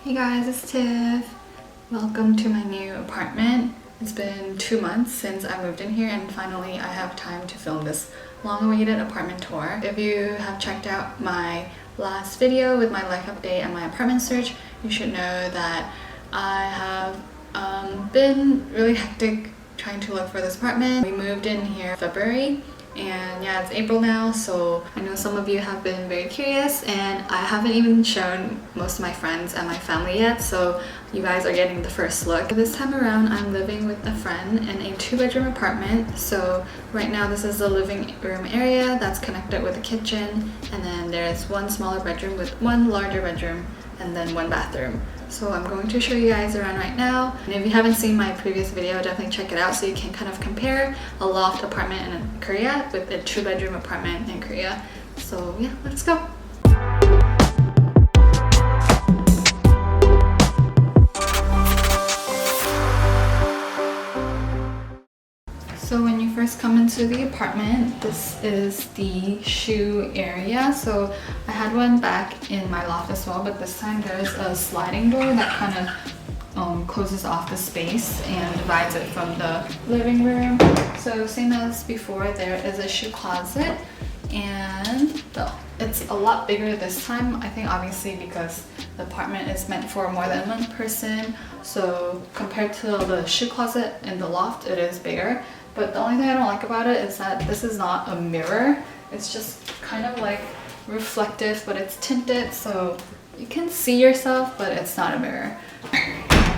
Hey guys, it's Tiff. Welcome to my new apartment. It's been 2 months since I moved in here and finally I have time to film this long-awaited apartment tour. If you have checked out my last video with my life update and my apartment search, you should know that I have been really hectic trying to look for this apartment. We moved in here in February. And yeah, it's April now, so I know some of you have been very curious and I haven't even shown most of my friends and my family yet, so you guys are getting the first look. This time around, I'm living with a friend in a 2-bedroom apartment. So right now this is the living room area that's connected with a kitchen, and then there's one smaller bedroom with one larger bedroom and then one bathroom. So I'm going to show you guys around right now, and if you haven't seen my previous video, definitely check it out so you can kind of compare a loft apartment in Korea with a 2-bedroom apartment in Korea. So yeah, let's go. So when you first come into the apartment, this is the shoe area. So I had one back in my loft as well, but this time there's a sliding door that kind of closes off the space and divides it from the living room. So same as before, there is a shoe closet, and it's a lot bigger this time. I think obviously because the apartment is meant for more than one person, so compared to the shoe closet in the loft, it is bigger. But the only thing I don't like about it is that this is not a mirror. It's just kind of like reflective, but it's tinted, so you can see yourself, but it's not a mirror.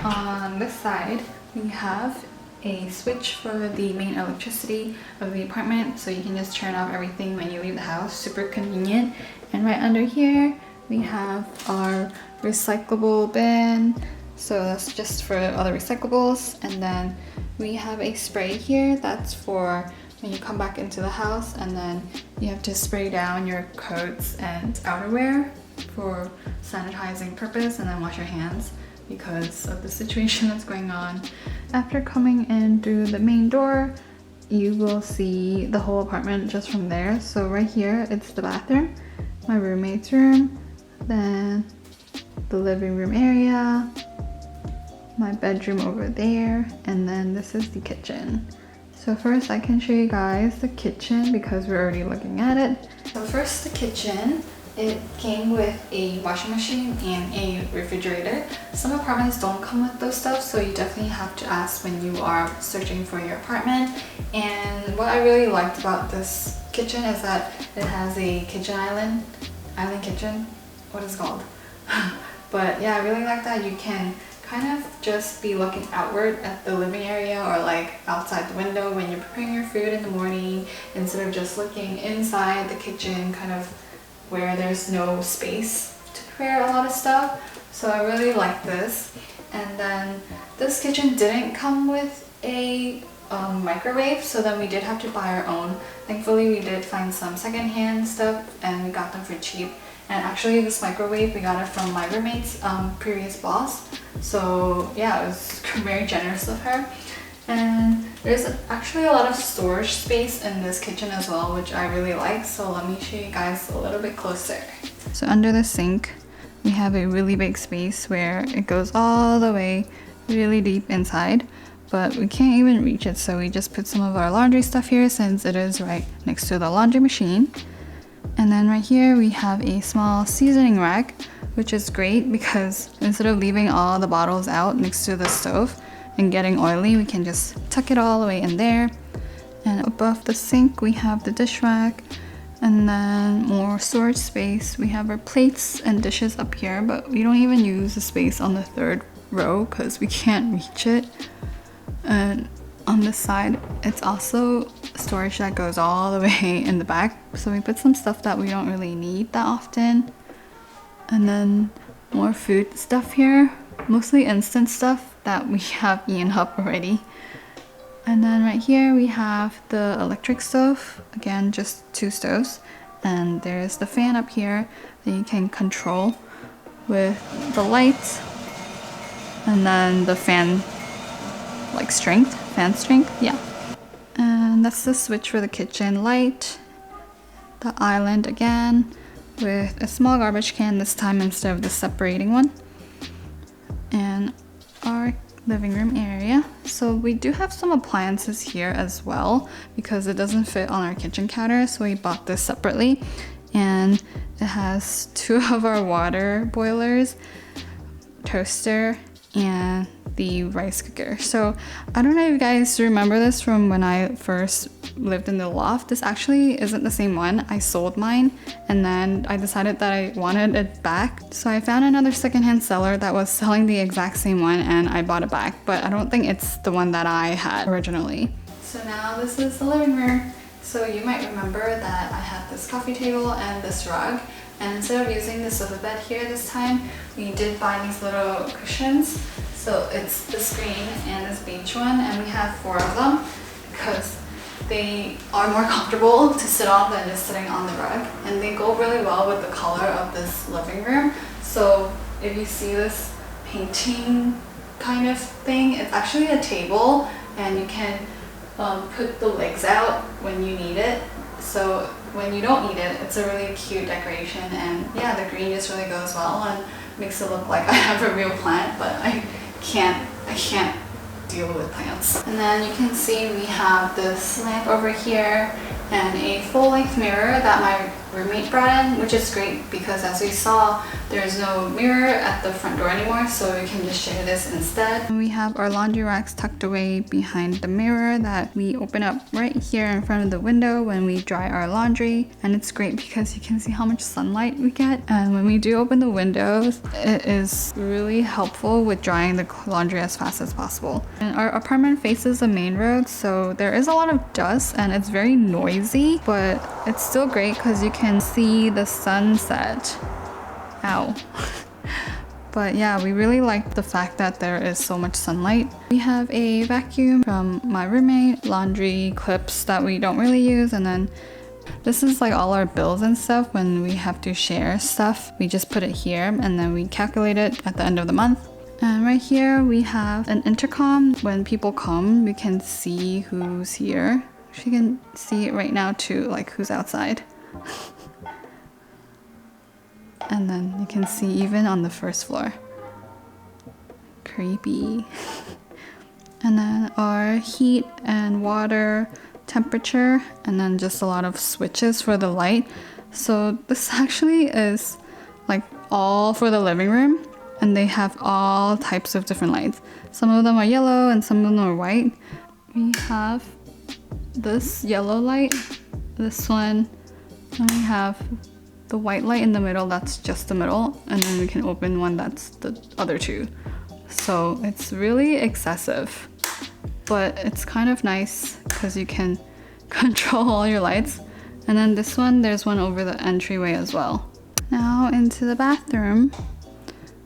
On this side, we have a switch for the main electricity of the apartment, so you can just turn off everything when you leave the house. Super convenient. And right under here, we have our recyclable bin. So that's just for other recyclables. And then we have a spray here that's for when you come back into the house, and then you have to spray down your coats and outerwear for sanitizing purpose, and then wash your hands because of the situation that's going on. After coming in through the main door, you will see the whole apartment just from there. So right here, it's the bathroom, my roommate's room, then the living room area, my bedroom over there, and then this is the kitchen. So first I can show you guys the kitchen because we're already looking at it. So first, the kitchen. It came with a washing machine and a refrigerator. Some apartments don't come with those stuff, so you definitely have to ask when you are searching for your apartment. And what I really liked about this kitchen is that it has a kitchen island kitchen, what is it called? But yeah, I really like that you can kind of just be looking outward at the living area or like outside the window when you're preparing your food in the morning, instead of just looking inside the kitchen, kind of where there's no space to prepare a lot of stuff. So I really like this. And then this kitchen didn't come with a microwave, so then we did have to buy our own. Thankfully we did find some secondhand stuff and we got them for cheap. And actually this microwave, we got it from my roommate's previous boss. So yeah, it was very generous of her. And there's actually a lot of storage space in this kitchen as well, which I really like. So let me show you guys a little bit closer. So under the sink, we have a really big space where it goes all the way really deep inside, but we can't even reach it. So we just put some of our laundry stuff here since it is right next to the laundry machine. And then right here we have a small seasoning rack, which is great because instead of leaving all the bottles out next to the stove and getting oily, we can just tuck it all the way in there. And above the sink we have the dish rack, and then more storage space. We have our plates and dishes up here, but we don't even use the space on the 3rd row because we can't reach it. And on this side, it's also storage that goes all the way in the back, so we put some stuff that we don't really need that often. And then more food stuff here, mostly instant stuff that we have eaten up already. And then right here we have the electric stove, again just 2 stoves, and there's the fan up here that you can control with the lights, and then the fan strength, yeah. And that's the switch for the kitchen light, the island again with a small garbage can this time instead of the separating one. our living room area. So we do have some appliances here as well because it doesn't fit on our kitchen counter, so we bought this separately. And it has 2 of our water boilers, toaster, and the rice cooker. So I don't know if you guys remember this from when I first lived in the loft. This actually isn't the same one. I sold mine and then I decided that I wanted it back. So I found another secondhand seller that was selling the exact same one and I bought it back, but I don't think it's the one that I had originally. So now this is the living room. So you might remember that I had this coffee table and this rug, and instead of using the sofa bed here this time, we did buy these little cushions. So it's this green and this beige one, and we have 4 of them because they are more comfortable to sit on than just sitting on the rug, and they go really well with the color of this living room. So if you see this painting kind of thing, it's actually a table and you can put the legs out when you need it. So when you don't need it, it's a really cute decoration, and yeah, the green just really goes well and makes it look like I have a real plant, but I can't deal with plants. And then you can see we have this lamp over here and a full-length mirror that my roommate brought in, which is great because as we saw, there's no mirror at the front door anymore, so we can just share this instead. And we have our laundry racks tucked away behind the mirror that we open up right here in front of the window when we dry our laundry. And it's great because you can see how much sunlight we get, and when we do open the windows, it is really helpful with drying the laundry as fast as possible. And our apartment faces the main road, so there is a lot of dust and it's very noisy, but it's still great because you can see the sunset. Ow. But yeah, we really like the fact that there is so much sunlight. We have a vacuum from my roommate, laundry clips that we don't really use, and then this is like all our bills and stuff. When we have to share stuff, we just put it here and then we calculate it at the end of the month. And right here we have an intercom. When people come, we can see who's here. You can see it right now too, like who's outside. And then you can see even on the first floor. Creepy. And then our heat and water temperature, and then just a lot of switches for the light. So this actually is like all for the living room, and they have all types of different lights. Some of them are yellow and some of them are white. We have this yellow light, this one, and we have the white light in the middle, that's just the middle, and then we can open one that's the other 2. So it's really excessive, but it's kind of nice because you can control all your lights. And then this one, there's one over the entryway as well. Now into the bathroom.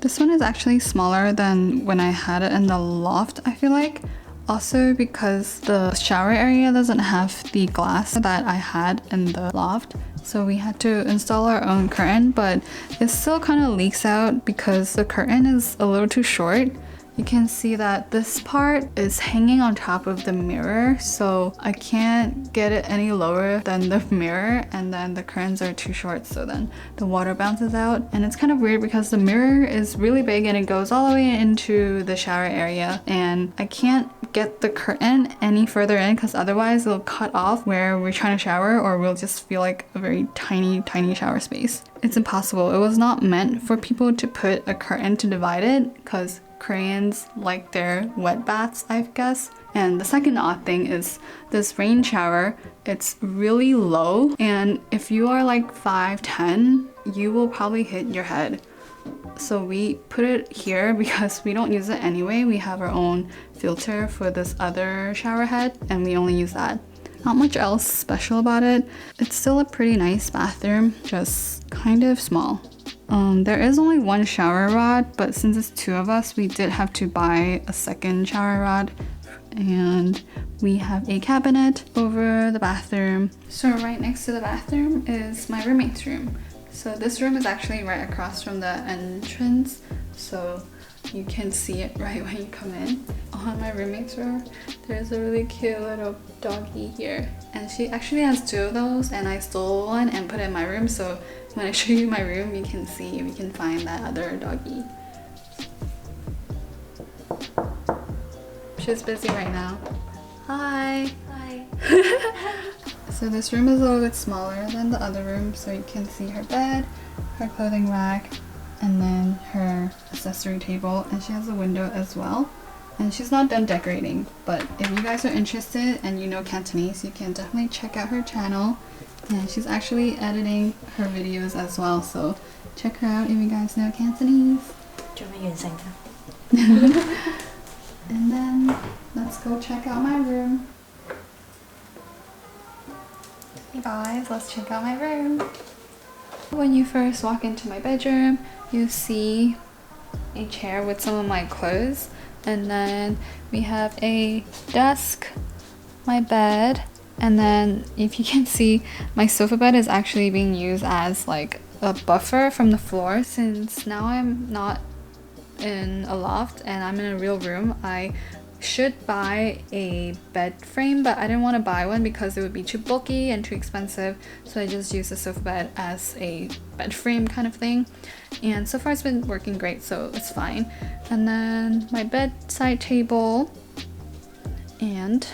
This one is actually smaller than when I had it in the loft, I feel like. Also because the shower area doesn't have the glass that I had in the loft. So we had to install our own curtain, but it still kind of leaks out because the curtain is a little too short. You can see that this part is hanging on top of the mirror, so I can't get it any lower than the mirror, and then the curtains are too short, so then the water bounces out. And it's kind of weird because the mirror is really big and it goes all the way into the shower area, and I can't get the curtain any further in because otherwise it'll cut off where we're trying to shower, or we'll just feel like a very tiny shower space. It's impossible. It was not meant for people to put a curtain to divide it because Koreans like their wet baths, I guess. And the second odd thing is this rain shower, it's really low, and if you are like 5'10", you will probably hit your head. So we put it here because we don't use it anyway. We have our own filter for this other shower head and we only use that. Not much else special about it. It's still a pretty nice bathroom, just kind of small. There is only one shower rod, but since it's 2 of us, we did have to buy a second shower rod. And we have a cabinet over the bathroom. So right next to the bathroom is my roommate's room. So this room is actually right across from the entrance, so you can see it right when you come in. On my roommate's room, there's a really cute little doggy here. And she actually has 2 of those, and I stole one and put it in my room, so when I show you my room, you can see if you can find that other doggy. She's busy right now. Hi. Hi. So this room is a little bit smaller than the other room, so you can see her bed, her clothing rack, and then her accessory table, and she has a window as well. And she's not done decorating, but if you guys are interested and you know Cantonese, you can definitely check out her channel. And she's actually editing her videos as well, so check her out if you guys know Cantonese. And then let's go check out my room. Hey guys, let's check out my room. When you first walk into my bedroom, you see a chair with some of my clothes, and then we have a desk, my bed, and then if you can see, my sofa bed is actually being used as like a buffer from the floor. Since now I'm not in a loft and I'm in a real room, I should buy a bed frame, but I didn't want to buy one because it would be too bulky and too expensive, so I just used the sofa bed as a bed frame kind of thing, and so far it's been working great, so it's fine. And then my bedside table and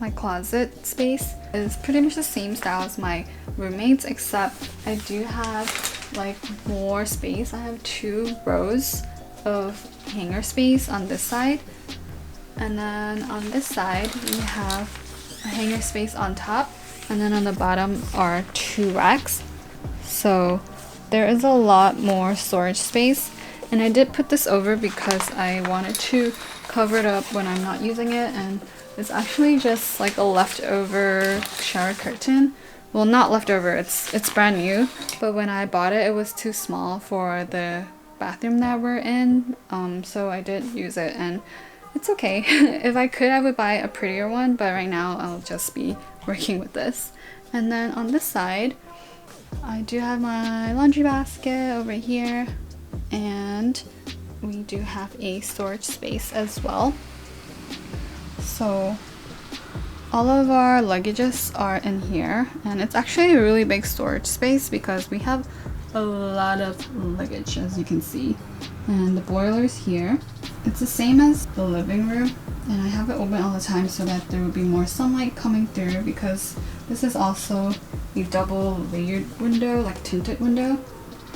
my closet space is pretty much the same style as my roommates, except I do have like more space. I have 2 rows of hanger space on this side, and then on this side we have a hanger space on top, and then on the bottom are 2 racks, so there is a lot more storage space. And I did put this over because I wanted to cover it up when I'm not using it, and it's actually just like a leftover shower curtain. Well, not leftover, it's brand new, but when I bought it, it was too small for the bathroom that we're in, so I did use it, and it's okay. If I could, I would buy a prettier one, but right now I'll just be working with this. And then on this side, I do have my laundry basket over here, and we do have a storage space as well. So all of our luggages are in here, and it's actually a really big storage space because we have a lot of luggage, as you can see. And the boiler's here. It's the same as the living room, and I have it open all the time so that there will be more sunlight coming through, because this is also a double layered window, like tinted window.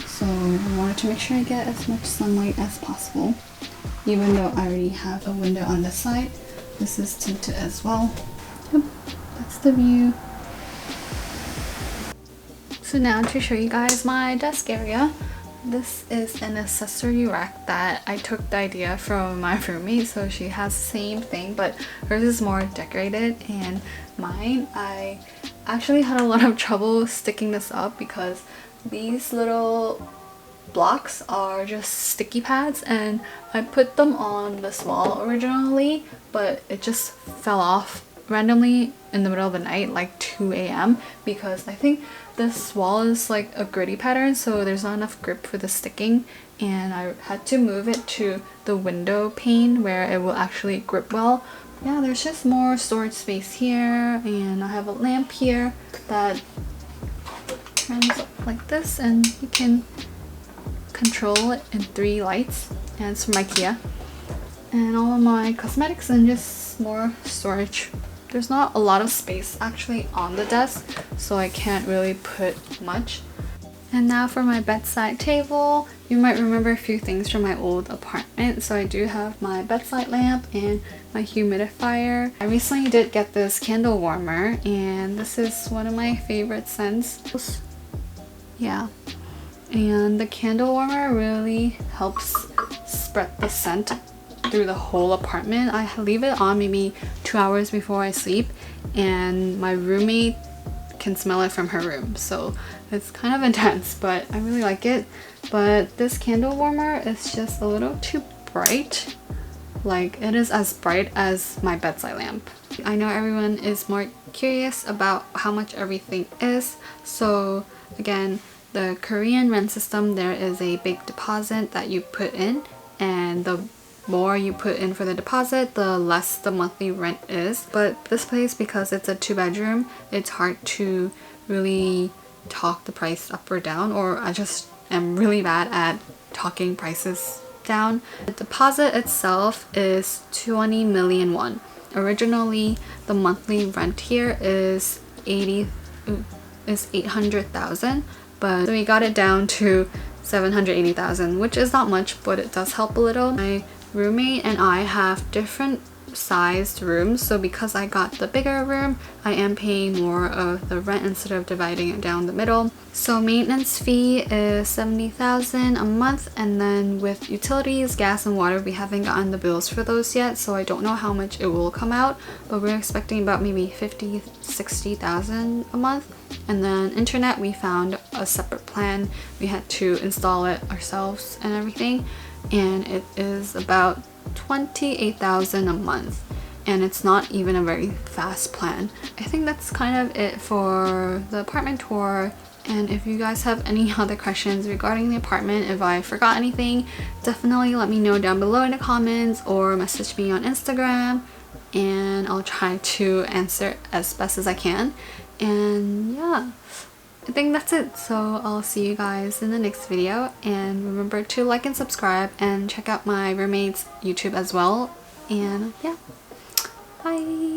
So I wanted to make sure I get as much sunlight as possible. Even though I already have a window on this side, this is tinted as well. Yep, that's the view. So now to show you guys my desk area. This is an accessory rack that I took the idea from my roommate, so she has the same thing, but hers is more decorated, and mine, I actually had a lot of trouble sticking this up because these little blocks are just sticky pads, and I put them on this wall originally, but it just fell off randomly in the middle of the night, like 2 a.m. because I think this wall is like a gritty pattern, so there's not enough grip for the sticking, and I had to move it to the window pane where it will actually grip well. Yeah, there's just more storage space here, and I have a lamp here that turns up like this, and you can control it in 3 lights, and it's from IKEA. And all of my cosmetics and just more storage. There's not a lot of space actually on the desk, so I can't really put much. And now for my bedside table. You might remember a few things from my old apartment. So I do have my bedside lamp and my humidifier. I recently did get this candle warmer, and this is one of my favorite scents. Yeah. And the candle warmer really helps spread the scent through the whole apartment. I leave it on maybe 2 hours before I sleep, and my roommate can smell it from her room, so it's kind of intense, but I really like it. But this candle warmer is just a little too bright. Like, it is as bright as my bedside lamp. I know everyone is more curious about how much everything is, so again, the Korean rent system, there is a big deposit that you put in, and the more you put in for the deposit, the less the monthly rent is. But this place, because it's a 2-bedroom, it's hard to really talk the price up or down, or I just am really bad at talking prices breakdown. The deposit itself is 20 million won. Originally, the monthly rent here is 800,000, but we got it down to 780,000, which is not much, but it does help a little. My roommate and I have different sized rooms, so because I got the bigger room, I am paying more of the rent instead of dividing it down the middle. So maintenance fee is 70,000 a month, and then with utilities, gas and water, we haven't gotten the bills for those yet, so I don't know how much it will come out, but we're expecting about maybe 50,000-60,000 a month. And then internet, we found a separate plan. We had to install it ourselves and everything, and it is about 28,000 a month, and it's not even a very fast plan. I think that's kind of it for the apartment tour, and if you guys have any other questions regarding the apartment, if I forgot anything, definitely let me know down below in the comments or message me on Instagram, and I'll try to answer as best as I can. And yeah, I think that's it. So I'll see you guys in the next video, and remember to like and subscribe and check out my roommate's YouTube as well. And yeah, bye.